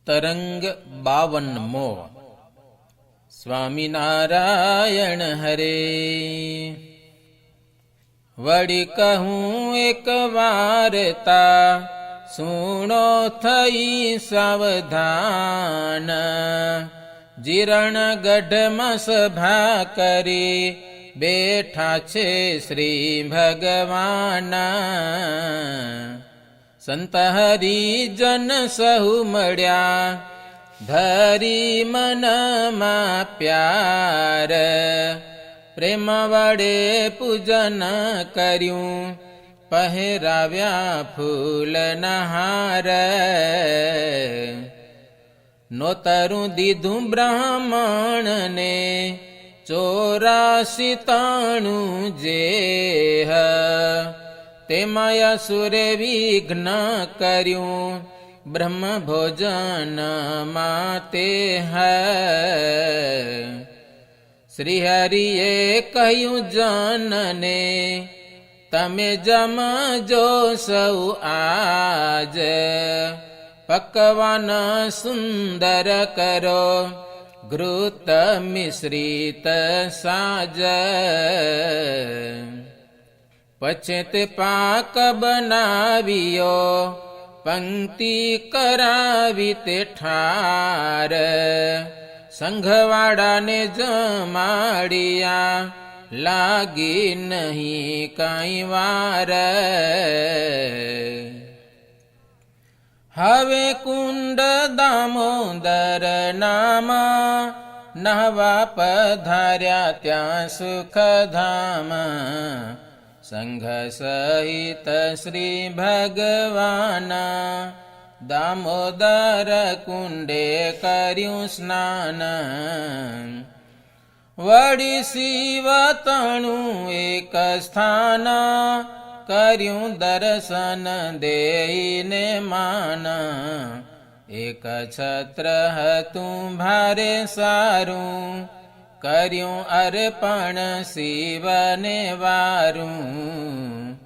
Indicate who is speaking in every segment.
Speaker 1: તરંગ 52મો। સ્વામિનારાયણ હરે। વળી કહું એક વાર્તા, સુણો થઈ સાવધાન। જીરણગઢમાં સભા કરી બેઠા છે શ્રી ભગવાન। સંત હરિજન સહુ મળ્યા ધરી મનમાં પ્યાર। પ્રેમ વડે પૂજન કર્યું પહેરાવ્યા ફૂલના હાર। નોતરું દીધું બ્રાહ્મણને 84 જેહ। તેમાં અસુરે વિઘ્ન કર્યું બ્રહ્મ ભોજન માતે હૈ। શ્રી હરિએ કહ્યું જનને, તમે જમજો સૌ આજ। પકવાન સુંદર કરો ઘૃત મિશ્રિત સાજ। પછી તે પાક બનાવ્યો પંક્તિ કરાવી તે ઠાર। સંઘવાળાને જમાડ્યા લાગી નહીં કાંઈ વાર। હવે કુંડ દામોદર નામ નહવા પધાર્યા ત્યાં સુખધામ। સંઘ સહિત શ્રી ભગવાન દામોદર કુંડે કર્યું સ્નાન। વળી શિવ તણું એક સ્થાન કર્યું દર્શન દેઈને માન। એક છત્ર હતું ભારે સારું કર્યું અર્પણ શિવને વારું।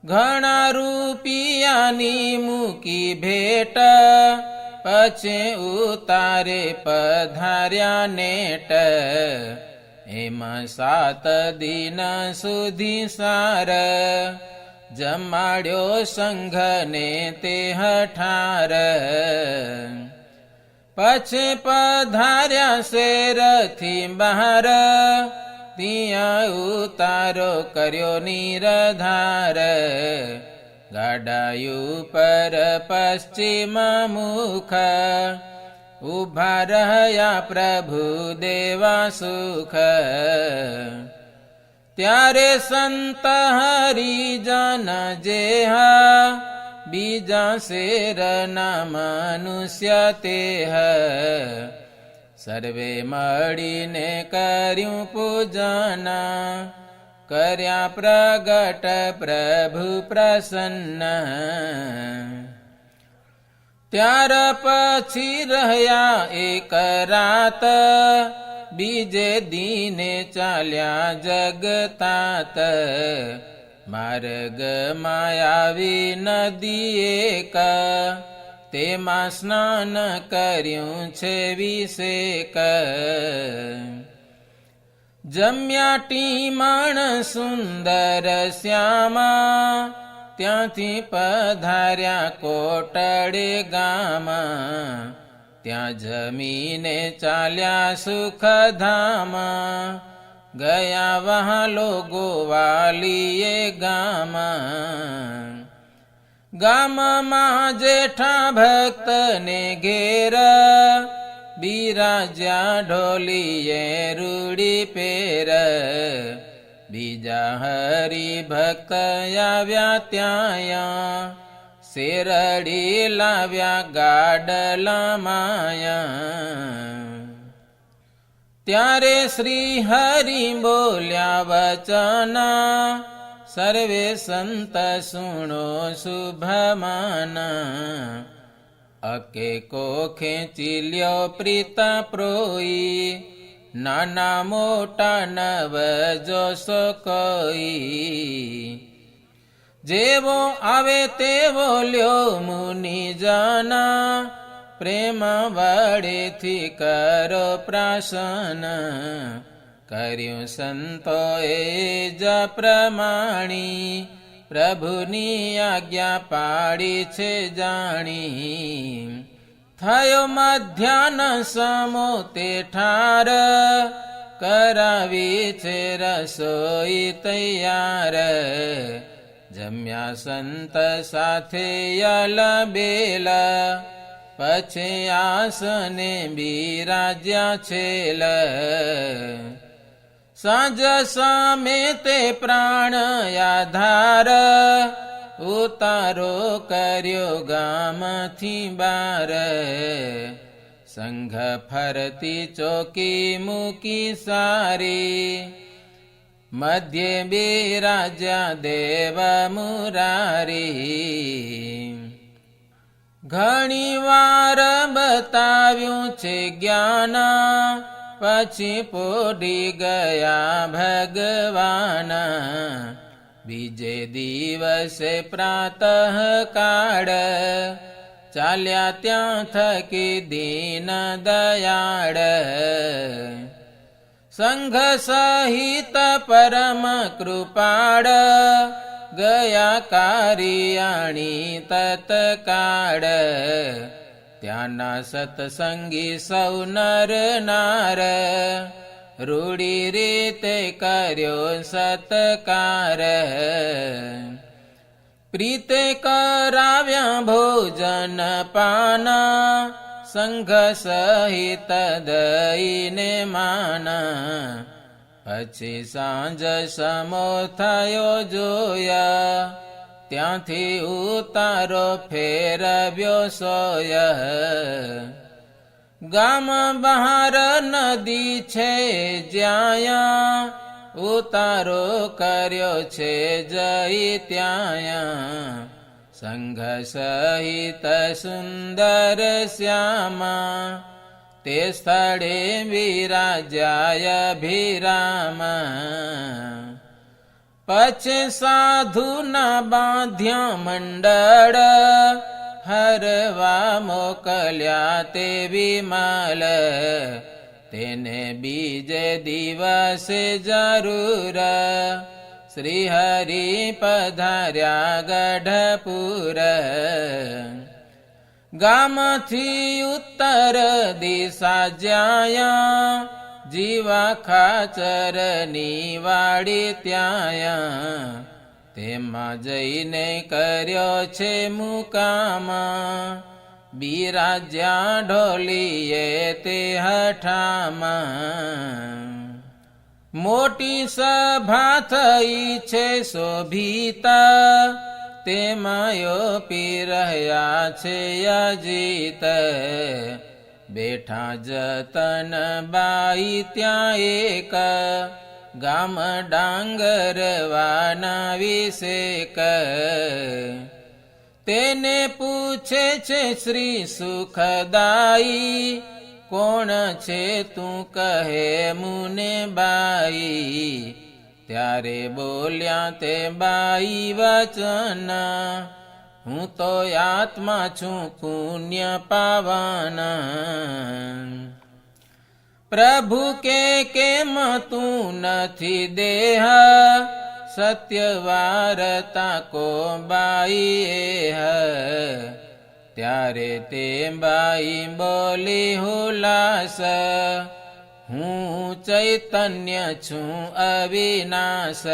Speaker 1: ઘણા રૂપિયાની મૂકી ભેટ પછી ઉતારે પધાર્યા નેટ। એમાં 7 દિન સુધી સાર જમાડ્યો સંઘને તે હઠાર। પછી પધાર્યા શેરથી બહાર ત્યાં ઉતારો કર્યો નિરધાર। ગાડાયું પર પશ્ચિમ મુખ ઉભા રહ્યા પ્રભુ દેવા સુખ। ત્યારે સંત હરિજન જેહ બીજા શેરના મનુષ્ય તેહ। સર્વે મળીને કર્યું પૂજન કર્યા પ્રગટ પ્રભુ પ્રસન્ન। ત્યાર પછી રહ્યા એક રાત બીજે દિને ચાલ્યા જગતાત। માર્ગમાં આવી નદી એક તેમાં સ્નાન કર્યું છે વિશેક। જમ્યા ટીમણ સુંદર શ્યામા ત્યાંથી પધાર્યા કોટડે ગામ। ત્યાં જમીને ચાલ્યા સુખધામ ગયા વહાલો ગોવાલીએ ગામ। ગામમાં જેઠા ભક્તને ઘેર બિરાજ્યા ઢોલીએ રૂડી પેર। બીજા હરિભક્ત આવ્યા ત્યાં શેરડી લાવ્યા ગાડલા માયા। ત્યારે શ્રી હરિ બોલ્યા વચન સર્વે સંત સુણો શુભમાન। અકે કો ખેંચી લ્યો પ્રીતા પ્રોઈ નાના મોટા નવ જોશો કોઈ। જેવો આવે તેવો લ્યો મુનિ જન પ્રેમ વડેથી કરો પ્રાશન, કર્યું સંતોએ જ પ્રમાણી, પ્રભુની આજ્ઞા પાડી છે જાણી. થયો મધ્યાહ્ન સમો તે ઠાર, કરાવી છે રસોઈ તૈયાર. જમ્યા સંત સાથે અલબેલ, પછી આસને બિરાજ્યા છેલ. સાંજ સામે તે પ્રાણ આધાર, ઉતારો કર્યો ગામથી બાર. સંઘ ફરતી ચોકી મૂકી સારી, મધ્યે બિરાજ્યા દેવ મુરારી. ઘણી વાર બતાવ્યું છે જ્ઞાન, પછી પોઢી ગયા ભગવાન. બીજે દિવસે પ્રાતઃ કાળ, ચાલ્યા ત્યાં થકી દીન દયાળ. સંઘ સહિત પરમ કૃપાળ, ગયા કારિયાણી તત્કાળ. ત્યાંના સત્સંગી સૌ નર નાર, રૂડી રીતે કર્યો સત્કાર. પ્રીતે કરાવ્યા ભોજન પાન, સંઘ સહિત દઈને માન. પછી સાંજ સમો થયો જોયા, ત્યાંથી ઉતારો ફેરવ્યો સોય. ગામ બહાર નદી છે જ્યાં, ઉતારો કર્યો છે જઈ ત્યાં. સંઘ સહિત સુંદર શ્યામા, તે સ્થળે વિરાજ્યા અભિરામ. પછી સાધુના બાંધ્યા મંડળ, હરવા મોકલ્યા તે વિમલ. તેને બીજે દિવસે જરૂર, શ્રી હરિ પધાર્યા ગઢપુર. ગામથી ઉત્તર દિશા જ્યાં, જીવા ખાચરની વાડી ત્યાં. તેમાં જઈને કર્યો છે મુકામ, બિરાજ્યા ઢોલીએ તે હઠામાં. મોટી સભા થઈ છે શોભિતા, તેમાં યોપી રહ્યા છે અજીત. બેઠા જતન બાઈ ત્યાં એક, ગામ ડાંગરવાના વિશેક. તેને પૂછે છે શ્રી સુખદાઈ, કોણ છે તું કહે મુને બાઈ. ત્યારે બોલ્યા તે બાઈ વચન, હું તો આત્મા છું પુણ્ય પાવન. પ્રભુ કે કેમ તું નથી દેહ, સત્ય વાર્તા કો બાઈ. ત્યારે તે બાઈ બોલી હુલાસ, હું ચૈતન્ય છું અવિનાશ.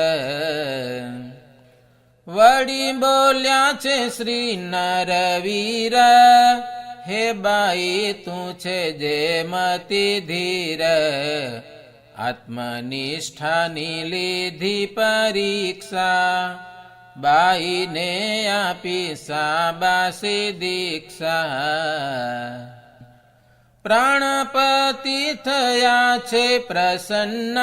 Speaker 1: વળી બોલ્યા છે શ્રી નરવીર, હે બાઈ તું છે જે મતિ ધીર. આત્મનિષ્ઠાની લીધી પરીક્ષા, બાઈને આપી સાબાસી દીક્ષા. પ્રાણપતિ થયા છે પ્રસન્ન,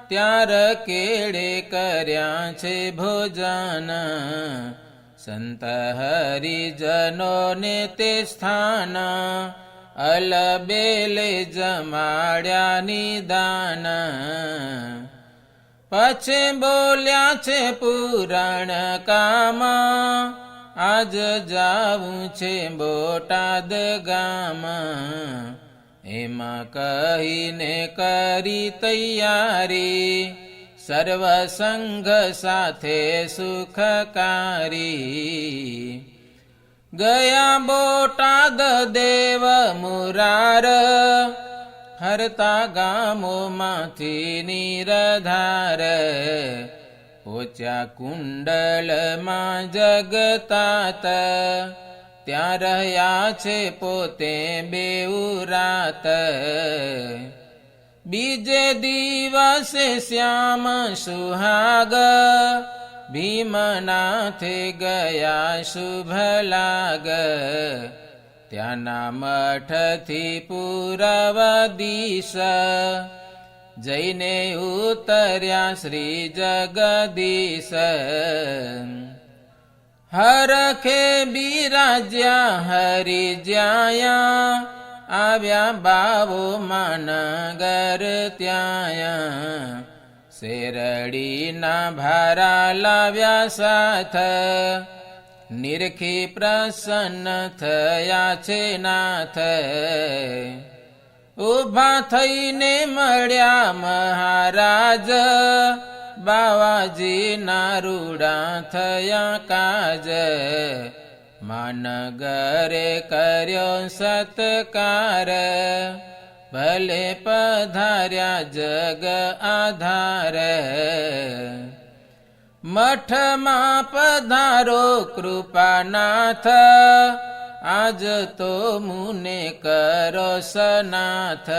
Speaker 1: ત્યાર કેળે કર્યા છે ભોજન. સંત હરિજનોને તે સ્થાન, અલબેલે જમાડ્યા નિદાન. પછી બોલ્યા છે પુરાણ કામ, આજ જાવું છે બોટાદ ગામ, એમાં કહીને કરી તૈયારી, સર્વ સંઘ સાથે સુખકારી. ગયા બોટાદ દેવ મુરાર, હરતા ગામોમાંથી નિરધાર, પોચ્યા કુંડલમાં જગતાત, ત્યાં રહ્યા છે પોતે બેઉ રાત. બીજે દિવસે શ્યામ સુહાગ, ભીમનાથે ગયા શુભ લાગ, ત્યાંના મઠથી પૂરવ દિશ, જઈને ઉતર્યા શ્રી જગદીશ. હરખે બિરાજ્યા હરિજ્યાયા, આવ્યા બાવો માનગર ત્યાંયા, શેરડીના ભારા લાવ્યા સાથ, નિરખી પ્રસન્ન થયા છે નાથ. ઊભા થઈને મળ્યા મહારાજ, બાવાજીના રૂડા થયા કાજ, માનગરે કર્યો સત્કાર, ભલે પધાર્યા જગ આધાર. મઠમાં પધારો કૃપાનાથ, આજ તો મુને કરો સનાથ.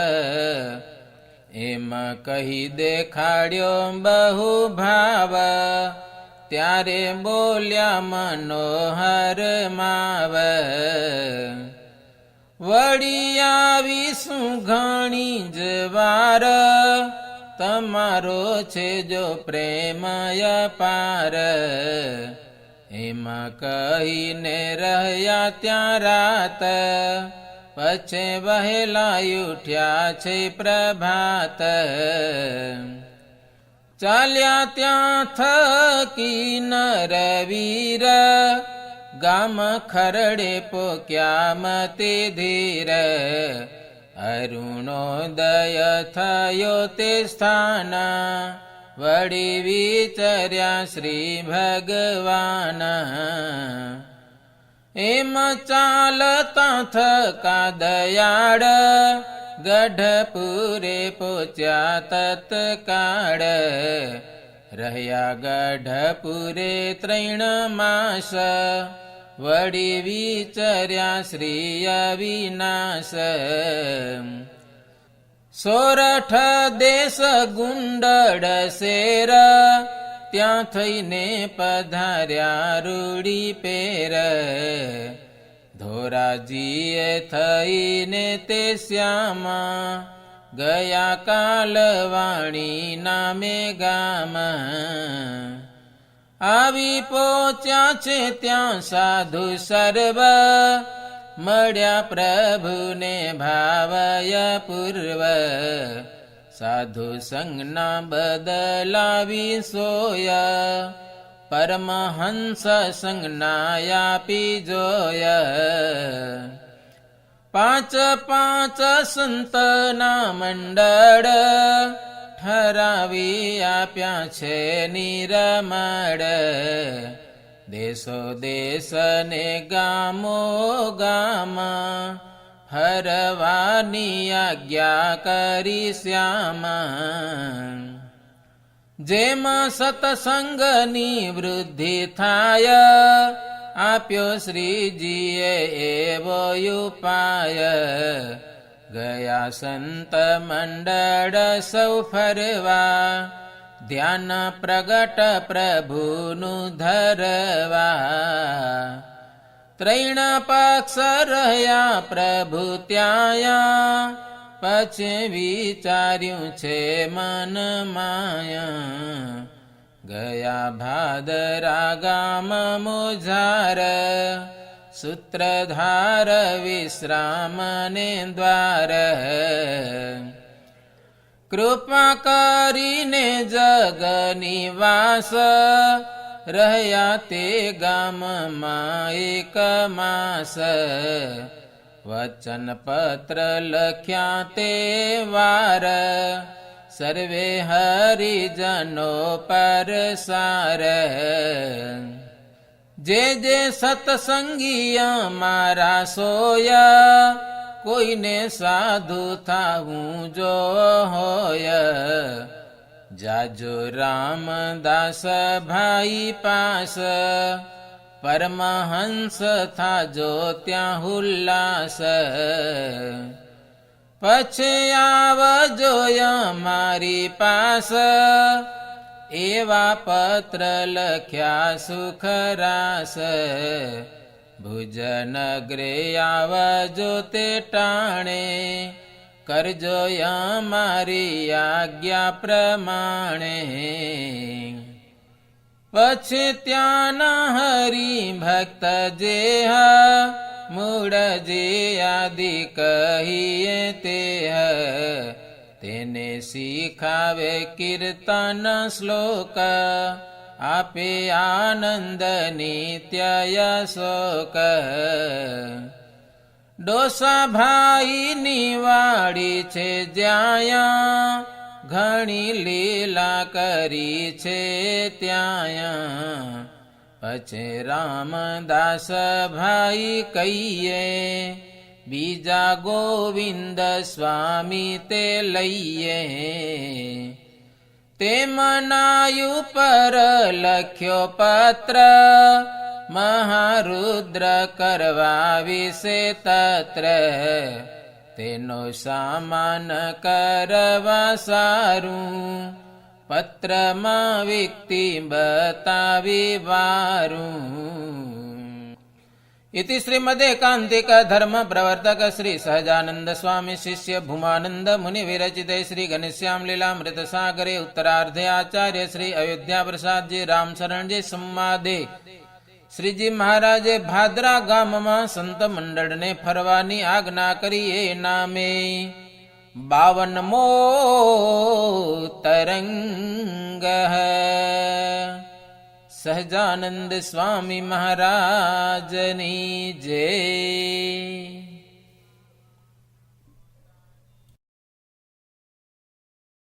Speaker 1: એમ કહી દેખાડ્યો બહુ ભાવ, ત્યારે બોલ્યા મનોહર માવ. વળી આવીશું ઘણી જ વાર, તમારો છે જો પ્રેમય પાર. એમાં કહીને રહ્યા ત્યાં રાત, પછે વહેલા ઉઠ્યા છે પ્રભાત. ચાલ્યા ત્યાં થકી નરવીર, ગામ ખરડે પોક્યા મતે ધીર. અરુણોદય થયો તે સ્થાન, વળી વિચર્યા શ્રી ભગવાન. એમ ચાલતા થકા દયાળ, ગઢપુરે પોચ્યા તત્કાળ. રહ્યા ગઢપુરે 3 માસ, વળી વિચર્યા શ્રી અવિનાશ. સોરઠ દેશ ગુંડળ શેર, ત્યાં થઈને પધાર્યા રૂડી પેર. ધોરાજીએ થઈને તે શ્યામા, ગયા કાલવાણી નામે ગામ. આવી પહોંચ્યા છે ત્યાં સાધુ સર્વ, મળ્યા પ્રભુને ભાવય પૂર્વ. સાધુ સંજ્ઞા બદલાવી સોય, પરમહંસ સંજ્ઞા આપી જોય. 5 સંતના મંડળ, ઠરાવી આપ્યા છે નિરમળ. દેશો દેશને ગામો ગામ, હરવાની આજ્ઞા કરી શ્યામ. જેમાં સત્સંગની વૃદ્ધિ થાય, આપ્યો શ્રીજીએ એવો ઉપાય. ગયા સંત મંડળ સૌ ફરવા, ધ્યાન પ્રગટ પ્રભુનું ધરવા. 3 પક્ષ રહ્યા પ્રભુ ત્યાં, પછી વિચાર્યું છે મન માયા. ગયા ભાદરા ગામ મોજાર, સૂત્રધાર વિશ્રામને દ્વાર. કૃપા કરીને જગ નિવાસ, રહ્યા તે ગામમાં એક માસ વચન પત્ર લખ્યા તે વાર સર્વે હરિજનો પરસાર જે જે સત્સંગી મારા સોયા કોઈને સાધુ થાવું જો હોય જાજો રામદાસ ભાઈ પાસ પરમહંસ થાજો ત્યાં હુલ્લાસ પછી આવજો મારી પાસ એવા પત્ર લખ્યા સુખરાસ ભુજનગરે આવજો તે ટાણે કરજો મારી આજ્ઞા પ્રમાણે પછી ત્યાંના હરિભક્ત જે મૂળ જે આદિ કહીએ તે તેને શીખાવે કીર્તન શ્લોક આપે આનંદ નિત્ય શોક ડોસા ભાઈની વાડી છે જ્યાં ઘણી લીલા કરી છે ત્યાં પછી રામદાસ ભાઈ કહીએ બીજા ગોવિંદ સ્વામી તે લઈએ તે મનાયું પર લખ્યો પત્ર મહારુદ્ર કરવા વિશે તત્ર તેનો સામાન કરવા સારું પત્રમાં વ્યક્તિ બતાવી વારું इति श्रीमदेकान्तिक धर्म प्रवर्तक श्री सहजानंद स्वामी शिष्य भूमानंद मुनि विरचित श्री घनश्याम लीलामृत सागरे उत्तरार्धे आचार्य श्री अयोध्या प्रसाद जी राम शरण जी संवादे श्रीजी महाराजे भाद्रा ગામમાં સંત મંડળને ફરવાની આજ્ઞા કરી એ નામે 52મો તરંગ સહજાનંદ સ્વામી મહારાજની જય।